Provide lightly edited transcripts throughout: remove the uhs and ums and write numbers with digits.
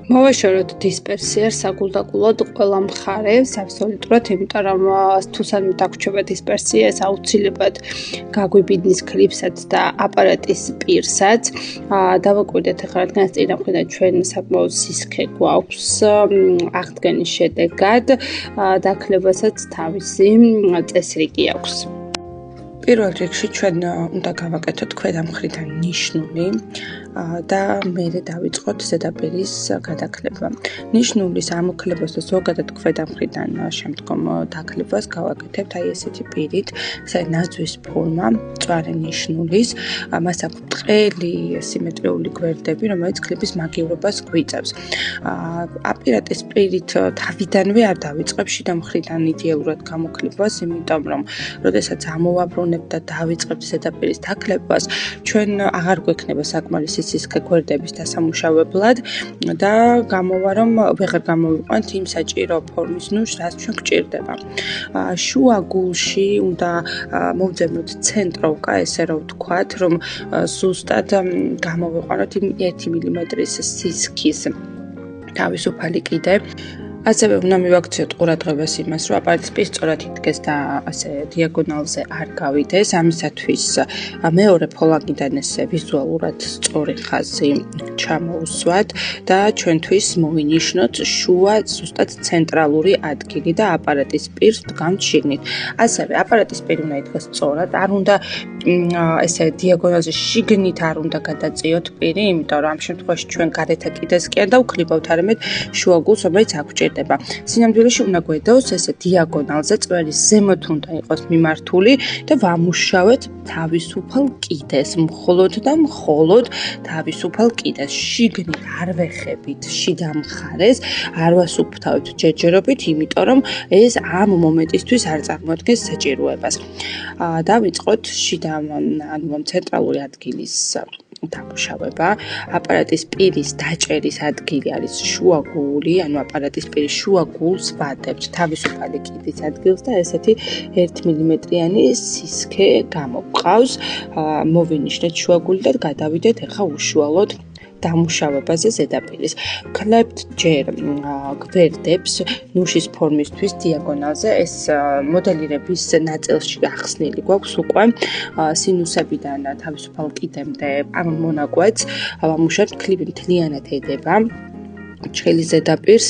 მოვაშოროთ დისპერსია საგულდაგულოდ ყველა მხარეს, აბსოლუტურად, იმიტომ რომ თუ სადმე დაგვრჩება დისპერსია, ეს აუცილებლად გაგვიბიდნის ქლიფსაც და აპარატის პირსაც. დავაკვირდეთ ახლა რადგანაც წინა მხრიდან ჩვენ საკმაოდ სისქე გვაქვს აღდგენის შედეგად, დაქლებასაც თავისი წესრიგი აქვს. პირველ რიგში ჩვენ უნდა გავაკეთოთ ქვედა მხრიდან ნიშნული და მერე დავიწყოთ ზედაპირის გადაკლება. ნიშნულის ამოკლებას და ზოგადად ქვედა მხრიდან შემდგომ დაკლებას გავაკეთებთ აი ესეთი პირით, ესე ნაძვის ფორმა, მწვარე ნიშნულის, მას აქვს ბრტყელი სიმეტრიული გვერდები, რომელიც კლიპის მაგივრობას გვიწევს. აპარატის პირით თავიდანვე არ დავიწყებ შიდა მხრიდან იდეალურად გამოკლებას, იმიტომ რომ როდესაც ამოვაბრუნებ და დავიწყებთ ზედაპირის დაკლებას, ჩვენ აღარ გვექნება საკმარისი სისქე გვერდების დასამუშავებლად და გამოვა რომ ვეღარ გამოვიყვანთ იმ საჭირო ფორმის ნუშს, რაც ჩვენ გვჭირდება. შუა გულში უნდა მოვძებნოთ ცენტროვკა, ესე რომ ვთქვათ, რომ ზუსტად გამოვიყვანოთ იმ 1 მმ-ის სისქის თავისუფალი კიდე. ასევე უნდა მივაქციოთ ყურადღებას იმას, რომ აპარატის პირი სწორად იდგეს და ასე დიაგონალზე არ გავიდეს. ამისათვის მეორე ფოლანგიდან ესე ვიზუალურად სწორი ხაზი ჩამოუსვათ და ჩვენთვის მოვინიშნოთ შუა ზუსტად ცენტრალური ადგილი და აპარატის პირს დგამთ შიგნით. ასევე აპარატის პირი უნდა იდგეს სწორად, არ უნდა ესე დიაგონალზე შიგნით არ უნდა გადაწიოთ პირი, იმიტომ რომ ამ შემთხვევაში ჩვენ გარეთა კიდეს კი არ დავქლიბავთ, არამედ შუა გულს, რომელიც აგვჭირდება. სინამდვილეში უნდა გვედოს ესე დიაგონალზე, წვერის ზემოთ უნდა იყოს მიმართული და ვამუშავეთ თავისუფალ კიდეს, მხოლოდ და მხოლოდ თავისუფალ კიდეს. შიგნით არ ვეხებით შიდა მხარეს, არ ვასუფთავებთ ჯერჯერობით, იმიტომ რომ ეს ამ მომენტისთვის არ წარმოადგენს საჭიროებას. დავიწყოთ შიდა ანუ ცენტრალური ადგილის დამუშავება. აპარატის პირის დაჭერის ადგილი არის შუა გული, ანუ აპარატის პირის შუა გულს ვადებთ თავისუფალი კიდის ადგილს და ესეთი 1 მმ-იანი სისქე გამოგვყავს. მოვინიშნეთ შუა გული და გადავიდეთ ახლა უშუალოდ დამუშავებაზე ზედაპირის. ვქლებთ ჯერ გვერდებს ნუშის ფორმისთვის დიაგონალზე, ეს მოდელირების ნაწილში ახსნილი გვაქვს უკვე სინუსებიდან თავისუფალ კიდემდე ამ მონაკვეთს ვამუშავებთ, კლიპი მთლიანად ედება. ჩხილი ზედაპირს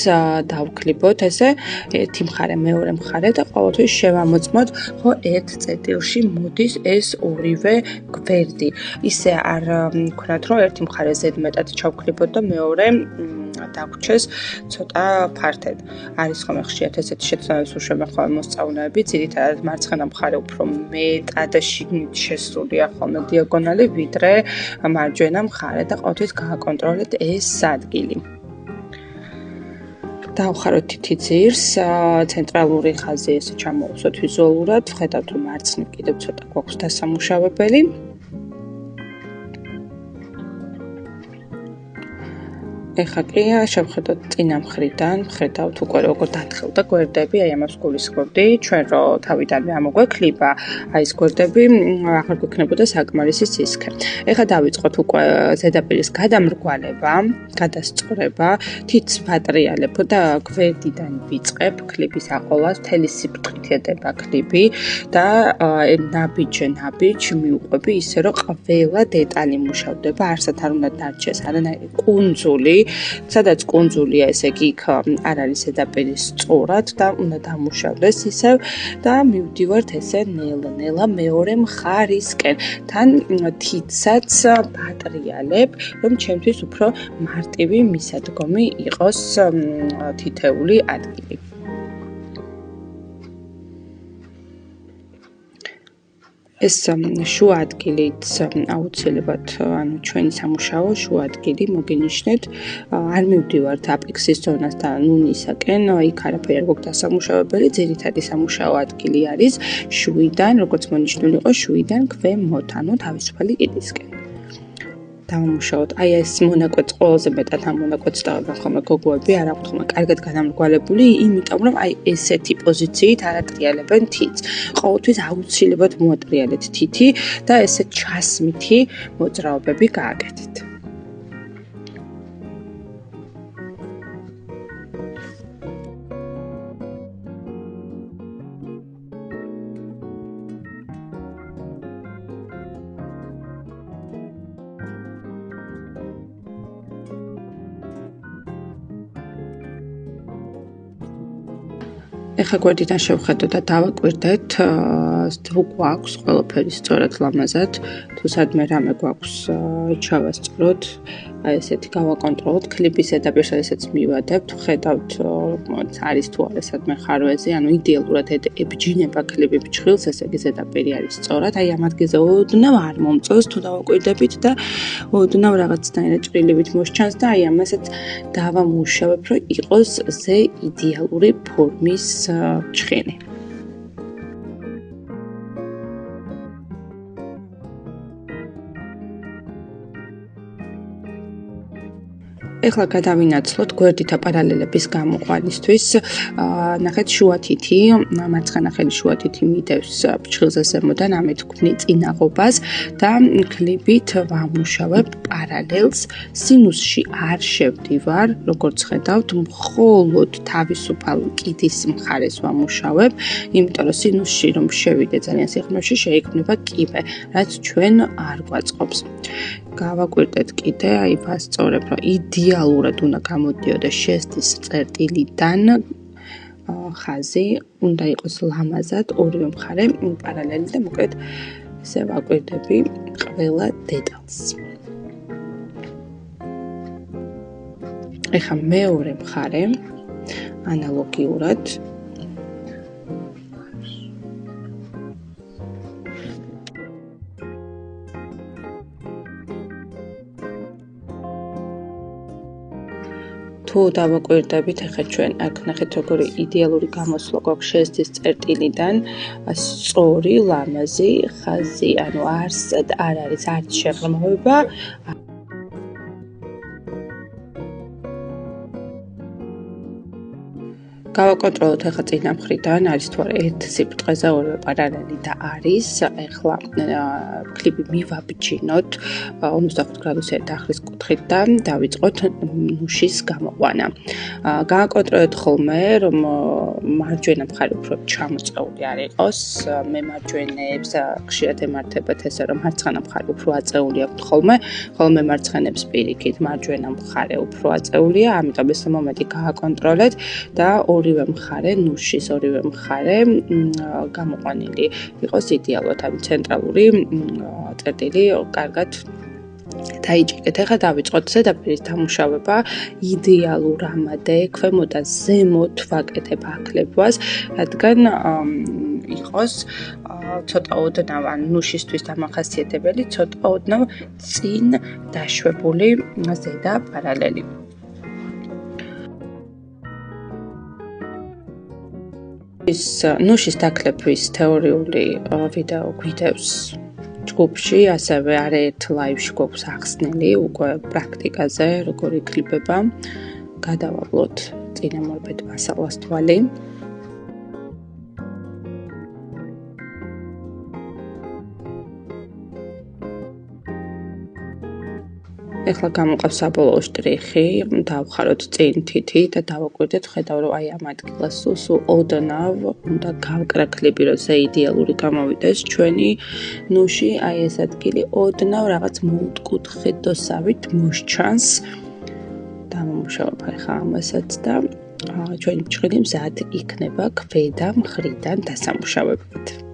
დავქლიბოთ ესე ერთი მხარე, მეორე მხარე და ყოველთვის შევამოწმოთ, ხო ერთ წერტილში მოდის ეს ორივე გვერდი. ისე არ ვქნათ, რომ ერთი მხარე ზედმეტად ჩავქლიბოთ და მეორე დაგვრჩეს ცოტა ფართედ. არის ხოლმე ხშირად ესეთი შეცდომების უშვებენ ხოლმე მოსწავლეები, ძირითადად მარცხენა მხარე უფრო მეტად შიგნით შესულია ხოლმე დიაგონალი, ვიდრე მარჯვენა მხარე და ყოველთვის გააკონტროლეთ ეს ადგილი. დავხაროთ თითი ძირს, ცენტრალური ხაზი ესე ჩამოუსვათ ვიზუალურად, ვხედავთ რომ მარცხნივ კიდევ ცოტა გვაქვს დასამუშავებელი. ეხლა კი შევხედოთ წინა მხრიდან, ვხედავთ უკვე როგორ დათხელდა გვერდები, აი ამას გულისხმობდი, ჩვენ რო თავიდანვე ამოგვექლიბა, აი ეს გვერდები აღარ გვექნებოდა საკმარისი სისქე. ეხლა დავიწყოთ უკვე ზედაპირის გადამრგვალება, გადასწორება, თითს ვატრიალებ და გვერდიდან ვიწყებ კლიპის აყოლას, მთელი სიბრტყით ედება კლიპი და ნაბიჯ მივყვები ისე რომ ყველა დეტალი მუშავდება, არსად არ უნდა დარჩეს არანაირი კუნძული. სადაც კუნძულია, ესე იგი იქ არ არის ზედაპირი სწორად და უნდა დამუშავდეს ისევ და მივდივართ ესე ნელა-ნელა მეორე მხარისკენ. თან თითსაც ვატრიალებ, რომ ჩემთვის უფრო მარტივი მისადგომი იყოს თითეული ადგილი. ეს შუა ადგილიც აუცილებლად, ანუ ჩვენი სამუშაო შუა ადგილი მოგინიშნეთ, არ მივდივართ აპექსის ზონას და ნუნისაკენ, იქ არაფერი არ გვაქვს დასამუშავებელი, ძირითადი სამუშაო ადგილი არის შუიდან, როგორც მონიშნული იყო, შუიდან ქვემოთ, ანუ თავისუფალი კიდისკენ. დავამუშავოთ. აი ეს მონაკვეთს ყველაზე მეტად ამ მონაკვეთს დავებენ ხოლმე გოგოები, არ აქვთ ხოლმე კარგად განამრგვალებული, იმიტომ რომ აი ესეთი პოზიციით არატრიალებენ თითს. ყოველთვის აუცილებლად მოატრიალეთ თითი და ესე ჩასმითი მოძრაობები გააკეთეთ. ეხლა გვერდიდან შევხედოთ და დავაკვირდეთ, თუ გვაქვს ყველაფერი სწორად ლამაზად, თუ სადმე რამე გვაქვს ჩავასწროთ, აი ესეთი გავაკონტროლოთ კლიპის ზედაპირს, სადაც მივადებთ, ხედავთ არის თუ არა სადმე ხარვეზე, ანუ იდეალურად ებჯინება კლიპი ფჩხილს, ესე იგი ზედაპირი არის სწორად, აი ამ ადგილზე ოდნავ არ მომწონს, თუ დავაკვირდებით და ოდნავ რაღაცნაირად ჭრილივით მოსჩანს და აი ამასაც დავამუშავებ, რომ იყოს ზე იდეალური ფორმის ჩხილი. ეხლა გადავინაცვლოთ გვერდითა პარალელების გამოყვანისთვის. ნახეთ შუა თითი, მარცხენა ხელი შუა თითი მიდევს ფჩხილზე ზემოდან, ამით ვქმნი წინაღობას და კლიპით ვამუშავებ პარალელს. სინუსში არ შევდივარ, როგორც ხედავთ, მხოლოდ თავისუფალ კიდის მხარეს ვამუშავებ, იმიტომ რომ სინუსში რომ შევიდე ძალიან სიღრმეში შეიქმნება კიბე, რაც ჩვენ არ გვაწყობს. გავაკვირდეთ კიდე, აი ვასწორებ, რომ იდეალურად უნდა გამოდიოდეს შესდის წერტილიდან ხაზი, უნდა იყოს ლამაზად ორივე მხარე პარალელი და მოკლედ ესე ვაკვირდები ყველა დეტალს. ეხლა მეორე მხარე ანალოგიურად თუ დავაკვირდებით, ეხლა ჩვენ აქ ნახეთ როგორი იდეალური გამოსვლა გვაქვს შესდის წერტილიდან, სწორი, ლამაზი ხაზი, ანუ არ არის არც შეღრმავება, გავაკონტროლოთ ახლა წინა მხრიდან, არის თუ არა ერთ სიბრტყეზე ორივე პარალელი და არის. ეხლა კლიპი მივაბჯინოთ 55 გრადუსიანი დახრის კუთხით და დავიწყოთ ნუშის გამოყვანა. გავაკონტროლოთ ხოლმე, რომ მარჯვენა მხარე უფრო ჩამოწეული არ იყოს. მე მარჯვენებს ხშირად ემართებათ ესე, რომ მარცხენა მხარე უფრო აწეული აქვთ ხოლმე მარცხენებს პირიქით, მარჯვენა მხარე უფრო აწეულია, ამიტომ ეს მომენტი გააკონტროლეთ და ორივე მხარე, ნუშის ორივე მხარე გამოყვანილი იყოს იდეალურად, ამ ცენტრალური წერტილი კარგად დაიჭირეთ. ახლა დავიწყოთ ზედაპირის დამუშავება, იდეალურამდე, ქვემოდან ზემოთ ვაკეთებ აკლეპვას, რადგან იყოს ცოტა ოდნავ, ან ნუშისთვის დამახასიათებელი, ცოტა ოდნავ წინ დაშვებული ზედა პარალელი. ნუშის დაკლეპვის თეორიული ვიდეო გვიდევს ჯგუფში, ასევე არაერთ ლაივში გვაქვს ახსნილი უკვე პრაქტიკაზე, როგორ იკლიპება. გადავავლოთ წინამორბედ მასალას თვალი. ეხლა გამოყავს საბოლოო შტრიხი, დავხაროთ წინ თითი და დავაკვირდეთ, ხედავ რომ აი ამ ადგილას სულ ოდნავ უნდა გავკრა კლიპი, რომ ზე იდეალური გამოვიდეს ჩვენი ნუში, აი ეს ადგილი ოდნავ რაღაც მოუთკუთხედოსავით მოსჩანს. დავამუშავებ ახლა ამასაც და ჩვენი ფჩხილი მზად იქნება ქვედა მხრიდან დასამუშავებლად.